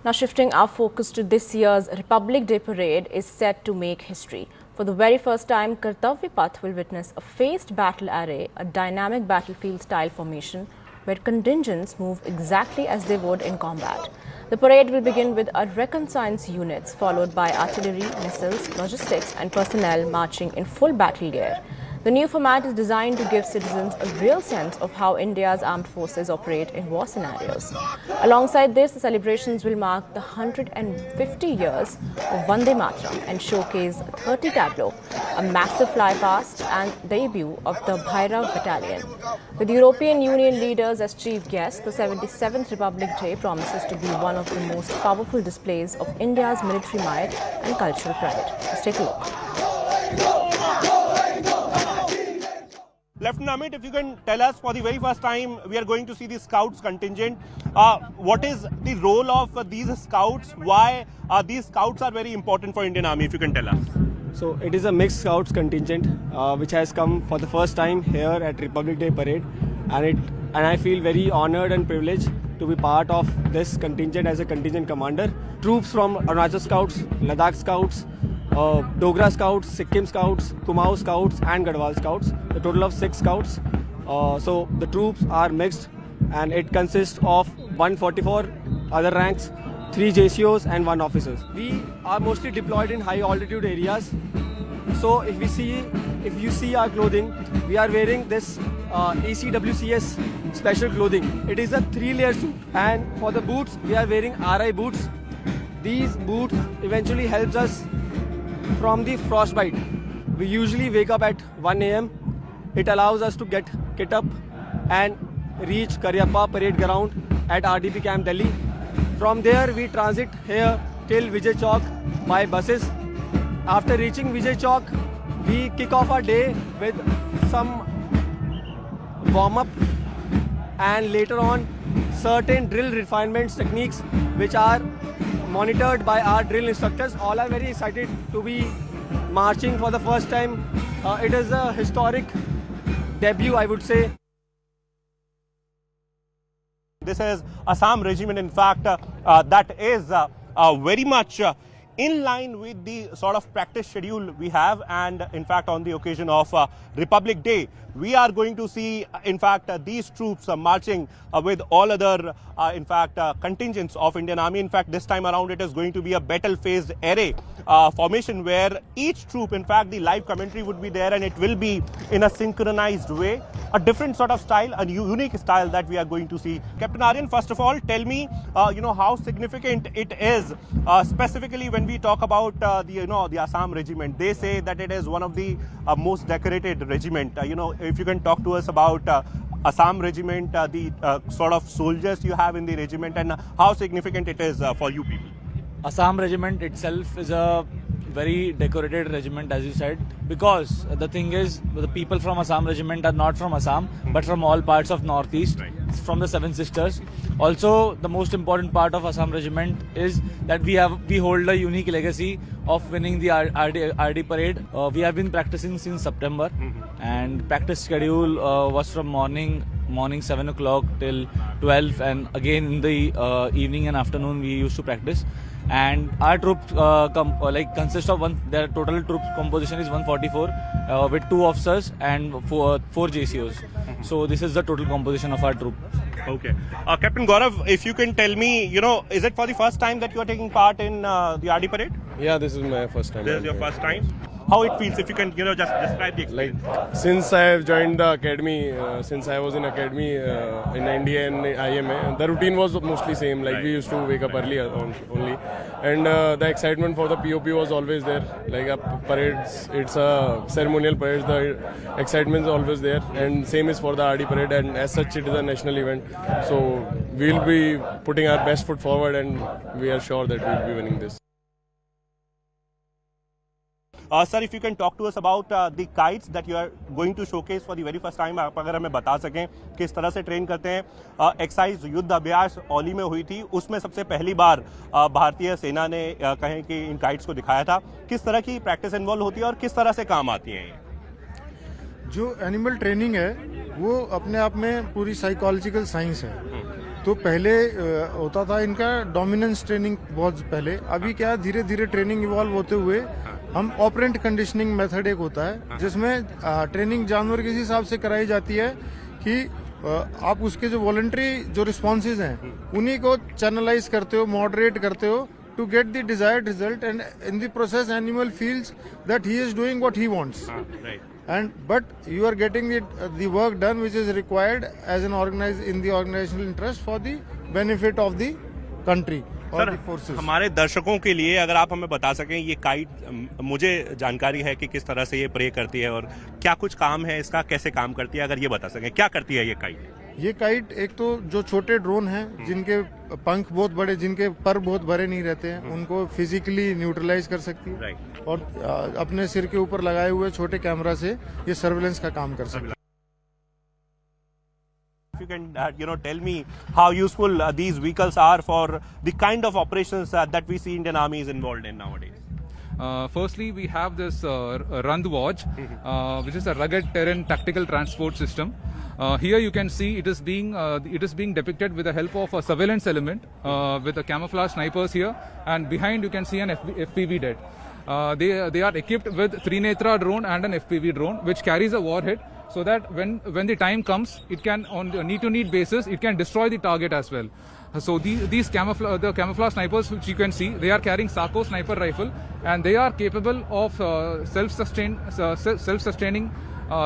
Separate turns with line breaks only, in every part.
Now shifting our focus to this year's Republic Day parade is set to make history. For the very first time, Kartavya Path will witness a phased battle array, a dynamic battlefield-style formation where contingents move exactly as they would in combat. The parade will begin with a reconnaissance units, followed by artillery, missiles, logistics and personnel marching in full battle gear. The new format is designed to give citizens a real sense of how India's armed forces operate in war scenarios. Alongside this, the celebrations will mark the 150 years of Vande Mataram and showcase 30 tableau, a massive flypast and debut of the Bhairav Battalion. With European Union leaders as chief guests, the 77th Republic Day promises to be one of the most powerful displays of India's military might and cultural pride. Let's take a look.
Lieutenant Amit, if you can tell us, for the very first time, we are going to see the Scouts contingent. What is the role of these Scouts? Why these Scouts are very important for Indian Army, if you can tell us?
So it is a mixed Scouts contingent which has come for the first time here at Republic Day Parade, and I feel very honoured and privileged to be part of this contingent as a contingent commander. Troops from Arunachal Scouts, Ladakh Scouts, Dogra Scouts, Sikkim Scouts, Kumaon Scouts and Garhwal Scouts, a total of 6 Scouts. So the troops are mixed and it consists of 144 other ranks, 3 JCOs and 1 officers. We are mostly deployed in high altitude areas. So if you see our clothing, we are wearing this ECWCS special clothing. It is a 3-layer suit, and for the boots we are wearing RI boots. These boots eventually helps us from the frostbite. We usually wake up at 1 AM. It allows us to get kit up and reach Karyappa parade ground at RDP Camp Delhi. From there we transit here till Vijay Chowk by buses. After reaching Vijay Chowk, we kick off our day with some warm-up and later on certain drill refinements techniques which are monitored by our drill instructors. All are very excited to be marching for the first time. It is a historic debut, I would say.
This is Assam Regiment, in fact, that is very much in line with the sort of practice schedule we have, and in fact on the occasion of Republic Day we are going to see in fact these troops marching with all other contingents of Indian Army. In fact, this time around it is going to be a battle phased array formation where each troop, in fact the live commentary would be there, and it will be in a synchronized way, a different sort of style, a unique style that we are going to see. Captain Aryan, first of all, tell me how significant it is specifically when we talk about the Assam Regiment. They say that it is one of the most decorated regiment. If you can talk to us about Assam Regiment, the sort of soldiers you have in the regiment, and how significant it is for you people.
Assam Regiment itself is a very decorated regiment, as you said, because the thing is, the people from Assam Regiment are not from Assam, but from all parts of Northeast, from the Seven Sisters. Also, the most important part of Assam Regiment is that we hold a unique legacy of winning the RD parade. We have been practicing since September, and practice schedule was from morning 7 o'clock till 12, and again in the evening and afternoon we used to practice. And our troops consist of their total troop composition is 144 with 2 officers and 4 JCOs. So this is the total composition of our troop.
Okay. Captain Gaurav, if you can tell me, is it for the first time that you are taking part in the RD parade?
Yeah, this is my first time.
This is your first time? How it feels, if you can, just describe the experience.
Like, since I have joined the academy, since I was in academy in NDA and IMA, the routine was mostly same. Like, we used to wake up early only. And the excitement for the POP was always there. Like, parades, it's a ceremonial parade, the excitement is always there. And same is for the RD parade, and as such, it is a national event. So, we'll be putting our best foot forward, and we are sure that we'll be winning this.
Sir, if you can talk to us about the kites that you are going to showcase for the very first time, आप अगर हमें बता सकें किस तरह से train करते हैं. एक्साइज युद्ध अभ्यास औली में हुई थी, उसमें सबसे पहली बार भारतीय सेना ने कहें कि इन काइट्स को दिखाया था. किस तरह की प्रैक्टिस इन्वॉल्व होती है और किस तरह से काम आती हैं?
जो एनिमल ट्रेनिंग है वो अपने आप में पूरी साइकोलॉजिकल साइंस है. तो पहले होता था इनका डोमिनेंस ट्रेनिंग बहुत पहले, अभी क्या धीरे धीरे ट्रेनिंग इवॉल्व होते हुए हम ऑपरेंट कंडीशनिंग मेथड एक होता है जिसमें ट्रेनिंग जानवर के हिसाब से कराई जाती है कि आप उसके जो वॉलंटरी जो रिस्पॉन्सेज हैं उन्हीं को चैनलाइज करते हो, मॉडरेट करते हो to get the desired result, and in the process animal feels that he is doing what he wants.
Right.
And but you are getting the work done which is required as an in the organizational interest for the benefit of the country or the forces.
हमारे दर्शकों के लिए अगर आप हमें बता सकें ये काइट, मुझे जानकारी है कि किस तरह से ये प्रे करती है और क्या कुछ काम है इसका, कैसे काम करती है, अगर ये बता सकें क्या करती है ये काइट?
ये काइट एक तो जो छोटे ड्रोन हैं जिनके पंख बहुत बड़े, जिनके पर बहुत बड़े नहीं रहते हैं, उनको फिजिकली न्यूट्रलाइज कर सकती है और अपने सिर के ऊपर लगाए हुए छोटे कैमरा से ये सर्वेलेंस का काम कर सकती है.
If you can tell me how useful these vehicles are for the kind of operations that we see Indian Army is involved in nowadays.
Firstly, we have this Randhwaj, which is a rugged terrain tactical transport system. Here you can see it is being depicted with the help of a surveillance element with the camouflage snipers here, and behind you can see an FPV dead. They are equipped with Trinetra drone and an FPV drone which carries a warhead, so that when the time comes, it can on a need-to-need basis it can destroy the target as well. So the camouflage snipers which you can see, they are carrying Sako sniper rifle, and they are capable of self-sustaining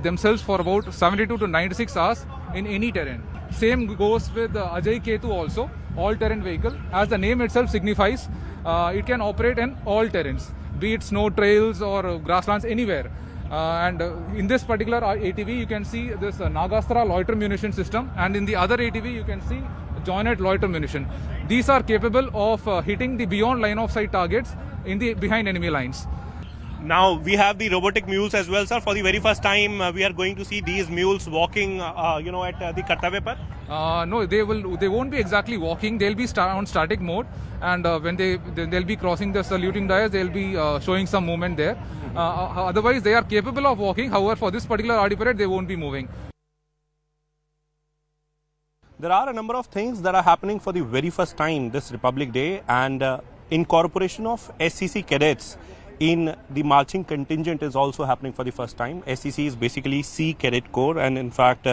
themselves for about 72 to 96 hours in any terrain. Same goes with Ajay Ketu also, all-terrain vehicle. As the name itself signifies, it can operate in all terrains, be it snow trails or grasslands, anywhere. And in this particular ATV, you can see this Nagastra loiter munition system, and in the other ATV, you can see Joinet loiter munition. These are capable of hitting the beyond line of sight targets behind enemy lines.
Now we have the robotic mules as well, sir. For the very first time, we are going to see these mules walking, at the Kartavya Path.
No, they won't be exactly walking. They'll be on static mode, and when they'll be crossing the saluting dais, they'll be showing some movement there. Otherwise, they are capable of walking. However, for this particular RD parade, they won't be moving.
There are a number of things that are happening for the very first time this Republic Day, and incorporation of SCC cadets in the marching contingent is also happening for the first time. SCC is basically C Cadet Corps, and in fact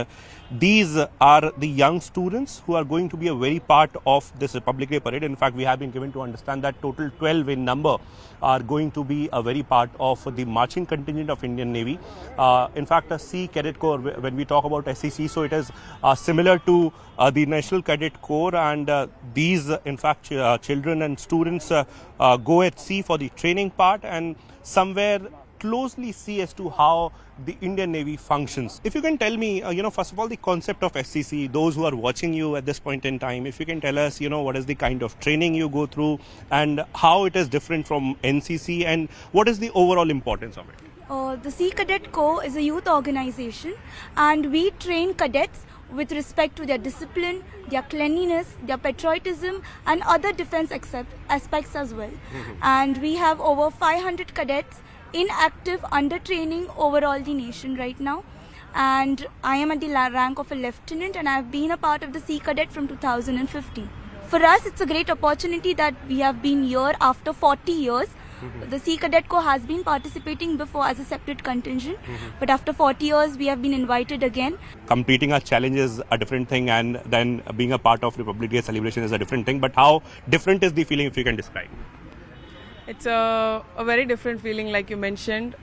these are the young students who are going to be a very part of this Republic Day parade. In fact, we have been given to understand that total 12 in number are going to be a very part of the marching contingent of Indian Navy. In fact, a C Cadet Corps, when we talk about SCC, so it is similar to the National Cadet Corps, and these in fact children and students go at sea for the training part, and somewhere closely see as to how the Indian Navy functions. If you can tell me, first of all, the concept of SCC, those who are watching you at this point in time, if you can tell us, what is the kind of training you go through and how it is different from NCC, and what is the overall importance of it?
The Sea Cadet Corps is a youth organization, and we train cadets with respect to their discipline, their cleanliness, their patriotism, and other defense aspects as well. And we have over 500 cadets in active under training overall the nation right now. And I am at the rank of a lieutenant, and I have been a part of the Sea Cadet from 2015. For us, it's a great opportunity that we have been here after 40 years. The Sea Cadet Corps has been participating before as a separate contingent, but after 40 years we have been invited again.
Completing a challenge is a different thing, and then being a part of Republic Day celebration is a different thing. But how different is the feeling, if you can describe?
It's a very different feeling, like you mentioned.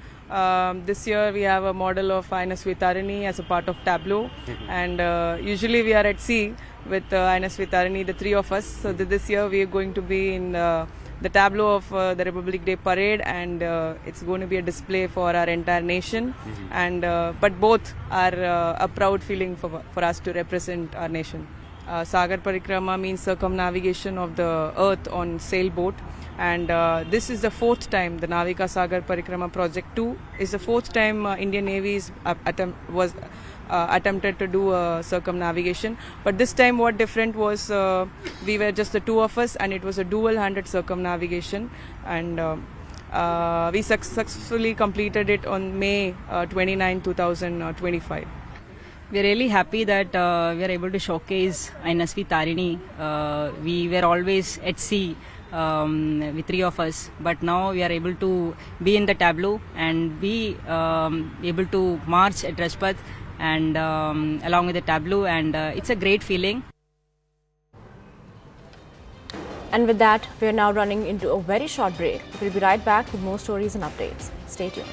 This year we have a model of INS Vitarani as a part of Tableau, and usually we are at sea with INS Vitarani, the three of us. So this year we are going to be in the tableau of the Republic Day parade, and it's going to be a display for our entire nation. And but both are a proud feeling for us to represent our nation. Sagar Parikrama means circumnavigation of the earth on sailboat, and this is the fourth time the Navika Sagar Parikrama Project 2 is the fourth time Indian Navy was attempted to do circumnavigation. But this time what different was, we were just the two of us, and it was a dual-handed circumnavigation, and we successfully completed it on May 29, 2025.
We're really happy that we are able to showcase Ainasvi Tarini. We were always at sea with three of us, but now we are able to be in the tableau and be able to march at Rajpath and along with the tableau, and it's a great feeling.
And with that, we are now running into a very short break. We'll be right back with more stories and updates. Stay tuned.